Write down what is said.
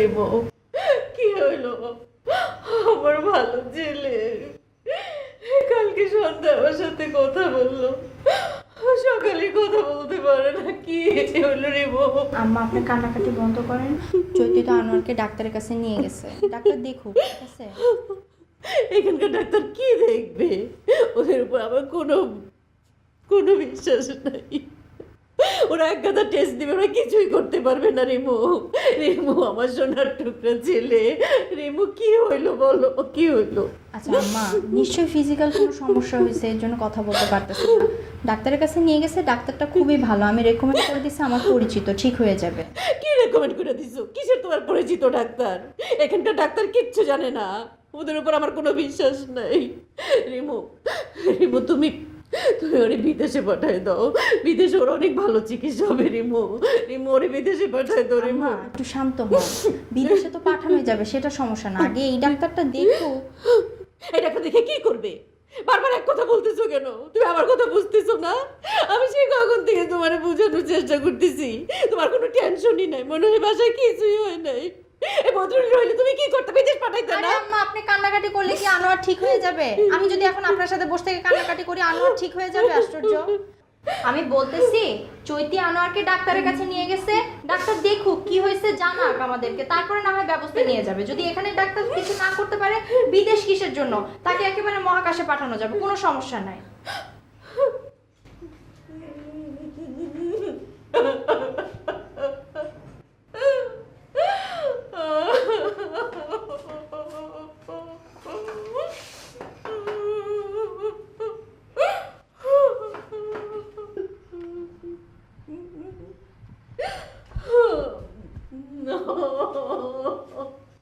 রিমো? কি হইল? আমার ভালো ছেলে কালকে সন্ধ্যা আমার সাথে কথা বললো, সকালে কথা বলতে পারে না। কি হইল রিমো? আম্মা আপনি কান্নাকাটি বন্ধ করেন। চৈতি তো আনোয়ারকে ডাক্তারের কাছে নিয়ে গেছে, ডাক্তার দেখুক, ঠিক আছে? এখানকার ডাক্তার কি দেখবে? ওদের উপর আমার কোনো কোনো বিশ্বাস নাই। ওরা এক গাদা টেস্ট দিবে, ওরা কিছুই করতে পারবে না। রিমু, রিমু আমার সোনার টুকরা ছেলে। রিমু কি হইলো বলো, কি হইলো? আচ্ছা আম্মা, নিশ্চয়ই ফিজিক্যাল কোনো সমস্যা হয়েছে, এর জন্য কথা বলতে পারতেছে না। ডাক্তারের কাছে নিয়ে গেছে, ডাক্তারটা খুবই ভালো, আমি রেকমেন্ড করে দিচ্ছি, আমার পরিচিত, ঠিক হয়ে যাবে। কি রেকমেন্ড করে দিছো? কিসের তোমার পরিচিত ডাক্তার? এখানকার ডাক্তার কিচ্ছু জানে না, ওদের উপর আমার কোনো বিশ্বাস নাই। রিমু, রিমু তুমি তুমি ওরে বিদেশে পাঠায় দাও। বিদেশে ওর অনেক ভালো চিকিৎসা হবে। রিমু, রিমু ওরে বিদেশে পাঠায় দাও। রিমু আম্মা একটু শান্ত হও, বিদেশে তো পাঠানো যাবে, সেটা সমস্যা না, আগে এই ডাক্তারটা দেখো। এই ডাক্তার দেখে কি করবে? বারবার এক কথা বলতেছো কেন? তুমি আমার কথা বুঝতেছো না? আমি সেই কখন থেকে তোমার বোঝানোর চেষ্টা করতেছি, তোমার কোনো টেনশনই নাই, মনে হয় বাসায় কিছুই হয় নাই। এই বদরুল রইলে তুমি কি করতে, বিদেশ পাঠাইতে আরে না? আম্মা, আপনি কান্নাকাটি করলে কি আনোয়ার ঠিক হয়ে যাবে? আমি যদি এখন আপনার সাথে বসে থেকে কান্নাকাটি করি, আনোয়ার ঠিক হয়ে যাবে? আশ্চর্য। আমি বলতেছি চৈতি আনোয়ারকে ডাক্তারের কাছে নিয়ে গেছে, ডাক্তার দেখুক কি হয়েছে, জানাক আমাদেরকে, তারপরে না হয় ব্যবস্থা নিয়ে যাবে। যদি এখানে ডাক্তার কিছু না করতে পারে, বিদেশ কিসের জন্য? তাকে একেবারে মহাকাশে পাঠানো যাবে, কোনো সমস্যা নাই।